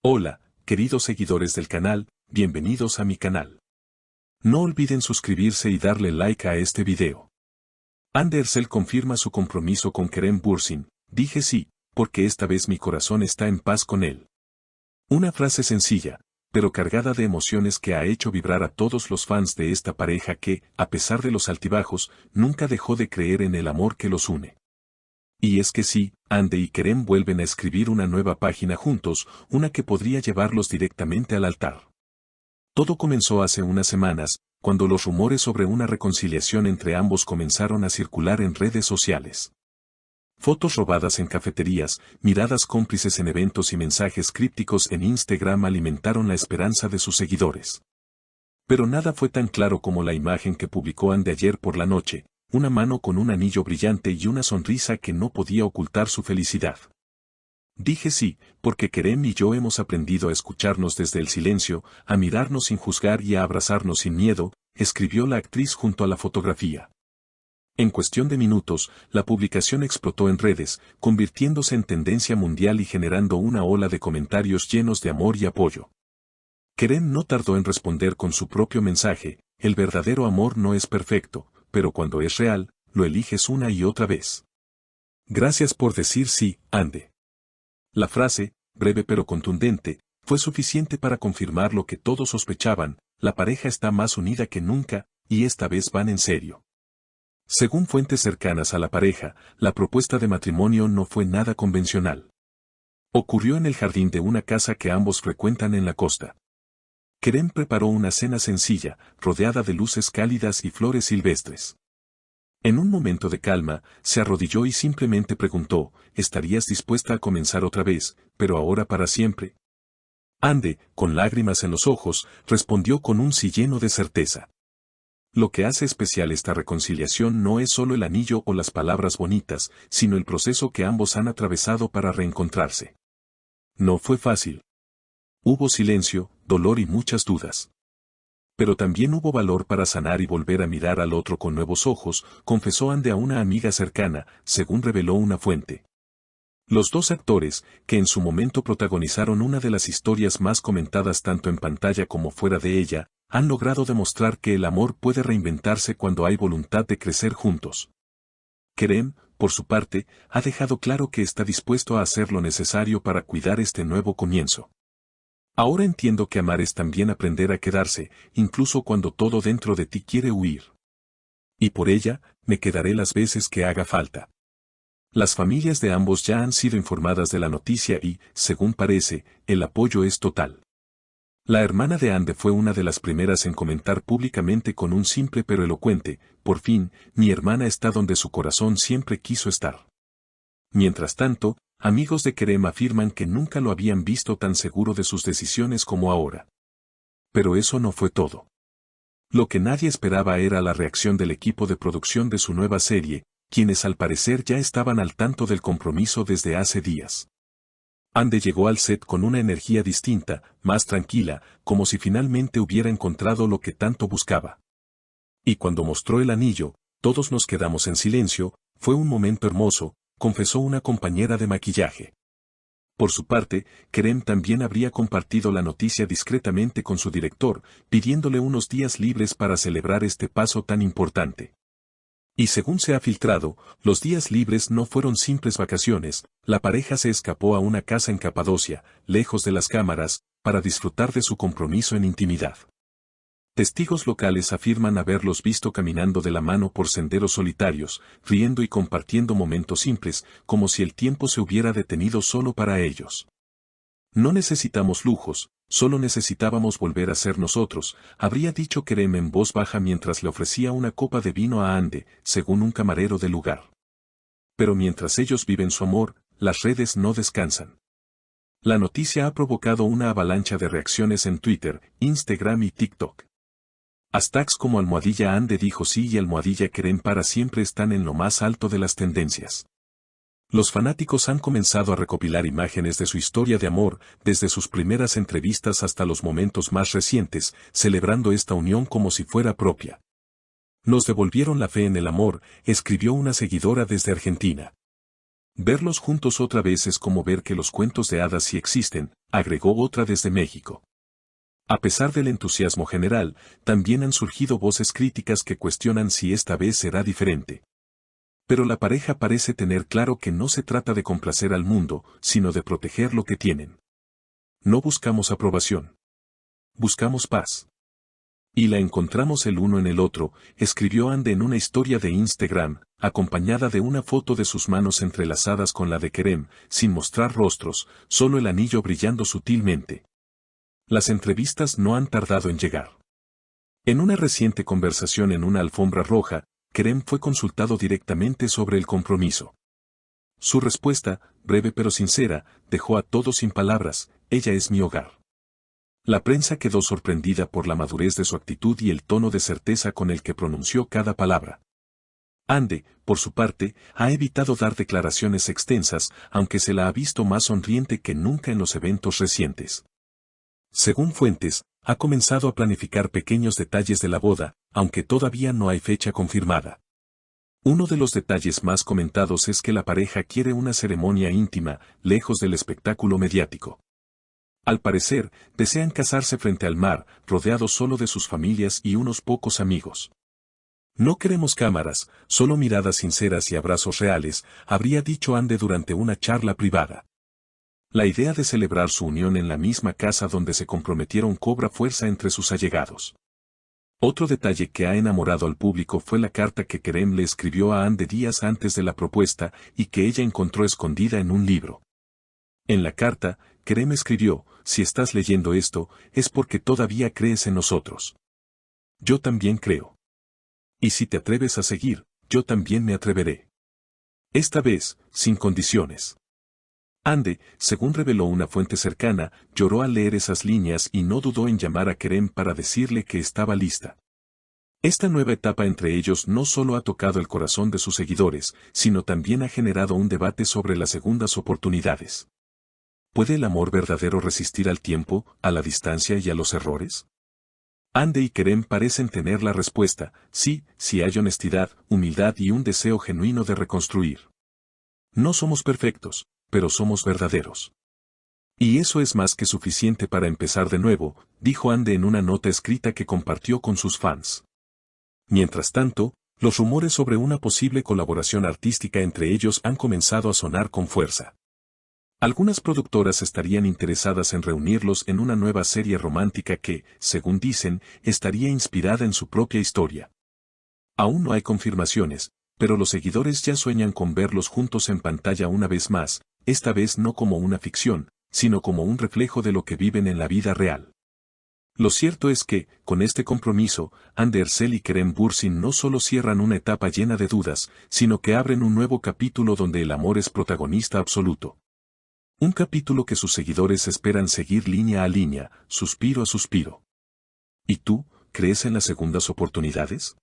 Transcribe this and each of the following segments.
Hola, queridos seguidores del canal, bienvenidos a mi canal. No olviden suscribirse y darle like a este video. Andersel confirma su compromiso con Kerem Bürsin. Dije sí, porque esta vez mi corazón está en paz con él. Una frase sencilla, pero cargada de emociones que ha hecho vibrar a todos los fans de esta pareja que, a pesar de los altibajos, nunca dejó de creer en el amor que los une. Y es que sí, Ande y Kerem vuelven a escribir una nueva página juntos, una que podría llevarlos directamente al altar. Todo comenzó hace unas semanas, cuando los rumores sobre una reconciliación entre ambos comenzaron a circular en redes sociales. Fotos robadas en cafeterías, miradas cómplices en eventos y mensajes crípticos en Instagram alimentaron la esperanza de sus seguidores. Pero nada fue tan claro como la imagen que publicó Ande ayer por la noche, una mano con un anillo brillante y una sonrisa que no podía ocultar su felicidad. Dije sí, porque Kerem y yo hemos aprendido a escucharnos desde el silencio, a mirarnos sin juzgar y a abrazarnos sin miedo, escribió la actriz junto a la fotografía. En cuestión de minutos, la publicación explotó en redes, convirtiéndose en tendencia mundial y generando una ola de comentarios llenos de amor y apoyo. Kerem no tardó en responder con su propio mensaje: el verdadero amor no es perfecto, pero cuando es real, lo eliges una y otra vez. Gracias por decir sí, Ande. La frase, breve pero contundente, fue suficiente para confirmar lo que todos sospechaban: la pareja está más unida que nunca, y esta vez van en serio. Según fuentes cercanas a la pareja, la propuesta de matrimonio no fue nada convencional. Ocurrió en el jardín de una casa que ambos frecuentan en la costa. Kerem preparó una cena sencilla, rodeada de luces cálidas y flores silvestres. En un momento de calma, se arrodilló y simplemente preguntó: ¿estarías dispuesta a comenzar otra vez, pero ahora para siempre? Ande, con lágrimas en los ojos, respondió con un sí lleno de certeza. Lo que hace especial esta reconciliación no es solo el anillo o las palabras bonitas, sino el proceso que ambos han atravesado para reencontrarse. No fue fácil. Hubo silencio, dolor y muchas dudas. Pero también hubo valor para sanar y volver a mirar al otro con nuevos ojos, confesó Ande a una amiga cercana, según reveló una fuente. Los dos actores, que en su momento protagonizaron una de las historias más comentadas tanto en pantalla como fuera de ella, han logrado demostrar que el amor puede reinventarse cuando hay voluntad de crecer juntos. Kerem, por su parte, ha dejado claro que está dispuesto a hacer lo necesario para cuidar este nuevo comienzo. Ahora entiendo que amar es también aprender a quedarse, incluso cuando todo dentro de ti quiere huir. Y por ella, me quedaré las veces que haga falta. Las familias de ambos ya han sido informadas de la noticia y, según parece, el apoyo es total. La hermana de Ande fue una de las primeras en comentar públicamente con un simple pero elocuente: por fin, mi hermana está donde su corazón siempre quiso estar. Mientras tanto, amigos de Kerem afirman que nunca lo habían visto tan seguro de sus decisiones como ahora. Pero eso no fue todo. Lo que nadie esperaba era la reacción del equipo de producción de su nueva serie, quienes al parecer ya estaban al tanto del compromiso desde hace días. Ande llegó al set con una energía distinta, más tranquila, como si finalmente hubiera encontrado lo que tanto buscaba. Y cuando mostró el anillo, todos nos quedamos en silencio: fue un momento hermoso, confesó una compañera de maquillaje. Por su parte, Kerem también habría compartido la noticia discretamente con su director, pidiéndole unos días libres para celebrar este paso tan importante. Y según se ha filtrado, los días libres no fueron simples vacaciones: la pareja se escapó a una casa en Capadocia, lejos de las cámaras, para disfrutar de su compromiso en intimidad. Testigos locales afirman haberlos visto caminando de la mano por senderos solitarios, riendo y compartiendo momentos simples, como si el tiempo se hubiera detenido solo para ellos. No necesitamos lujos, solo necesitábamos volver a ser nosotros, habría dicho Kerem en voz baja mientras le ofrecía una copa de vino a Ande, según un camarero del lugar. Pero mientras ellos viven su amor, las redes no descansan. La noticia ha provocado una avalancha de reacciones en Twitter, Instagram y TikTok. Hashtags como #Ande dijo sí y #Kerem para siempre están en lo más alto de las tendencias. Los fanáticos han comenzado a recopilar imágenes de su historia de amor, desde sus primeras entrevistas hasta los momentos más recientes, celebrando esta unión como si fuera propia. Nos devolvieron la fe en el amor, escribió una seguidora desde Argentina. Verlos juntos otra vez es como ver que los cuentos de hadas sí existen, agregó otra desde México. A pesar del entusiasmo general, también han surgido voces críticas que cuestionan si esta vez será diferente. Pero la pareja parece tener claro que no se trata de complacer al mundo, sino de proteger lo que tienen. No buscamos aprobación. Buscamos paz. Y la encontramos el uno en el otro, escribió Ande en una historia de Instagram, acompañada de una foto de sus manos entrelazadas con la de Kerem, sin mostrar rostros, solo el anillo brillando sutilmente. Las entrevistas no han tardado en llegar. En una reciente conversación en una alfombra roja, Kerem fue consultado directamente sobre el compromiso. Su respuesta, breve pero sincera, dejó a todos sin palabras: ella es mi hogar. La prensa quedó sorprendida por la madurez de su actitud y el tono de certeza con el que pronunció cada palabra. Ande, por su parte, ha evitado dar declaraciones extensas, aunque se la ha visto más sonriente que nunca en los eventos recientes. Según fuentes, ha comenzado a planificar pequeños detalles de la boda, aunque todavía no hay fecha confirmada. Uno de los detalles más comentados es que la pareja quiere una ceremonia íntima, lejos del espectáculo mediático. Al parecer, desean casarse frente al mar, rodeados solo de sus familias y unos pocos amigos. No queremos cámaras, solo miradas sinceras y abrazos reales, habría dicho Ande durante una charla privada. La idea de celebrar su unión en la misma casa donde se comprometieron cobra fuerza entre sus allegados. Otro detalle que ha enamorado al público fue la carta que Kerem le escribió a Ande días antes de la propuesta y que ella encontró escondida en un libro. En la carta, Kerem escribió: si estás leyendo esto, es porque todavía crees en nosotros. Yo también creo. Y si te atreves a seguir, yo también me atreveré. Esta vez, sin condiciones. Ande, según reveló una fuente cercana, lloró al leer esas líneas y no dudó en llamar a Kerem para decirle que estaba lista. Esta nueva etapa entre ellos no solo ha tocado el corazón de sus seguidores, sino también ha generado un debate sobre las segundas oportunidades. ¿Puede el amor verdadero resistir al tiempo, a la distancia y a los errores? Ande y Kerem parecen tener la respuesta: sí, si hay honestidad, humildad y un deseo genuino de reconstruir. No somos perfectos, pero somos verdaderos. Y eso es más que suficiente para empezar de nuevo, dijo Ande en una nota escrita que compartió con sus fans. Mientras tanto, los rumores sobre una posible colaboración artística entre ellos han comenzado a sonar con fuerza. Algunas productoras estarían interesadas en reunirlos en una nueva serie romántica que, según dicen, estaría inspirada en su propia historia. Aún no hay confirmaciones, pero los seguidores ya sueñan con verlos juntos en pantalla una vez más, esta vez no como una ficción, sino como un reflejo de lo que viven en la vida real. Lo cierto es que, con este compromiso, Ande Ercel y Kerem Bürsin no solo cierran una etapa llena de dudas, sino que abren un nuevo capítulo donde el amor es protagonista absoluto. Un capítulo que sus seguidores esperan seguir línea a línea, suspiro a suspiro. ¿Y tú, crees en las segundas oportunidades?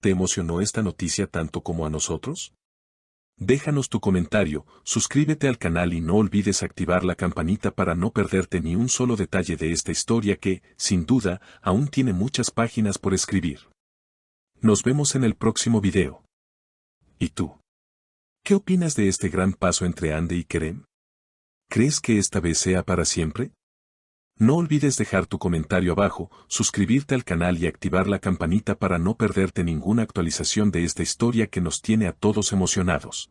¿Te emocionó esta noticia tanto como a nosotros? Déjanos tu comentario, suscríbete al canal y no olvides activar la campanita para no perderte ni un solo detalle de esta historia que, sin duda, aún tiene muchas páginas por escribir. Nos vemos en el próximo video. ¿Y tú? ¿Qué opinas de este gran paso entre Ande y Kerem? ¿Crees que esta vez sea para siempre? No olvides dejar tu comentario abajo, suscribirte al canal y activar la campanita para no perderte ninguna actualización de esta historia que nos tiene a todos emocionados.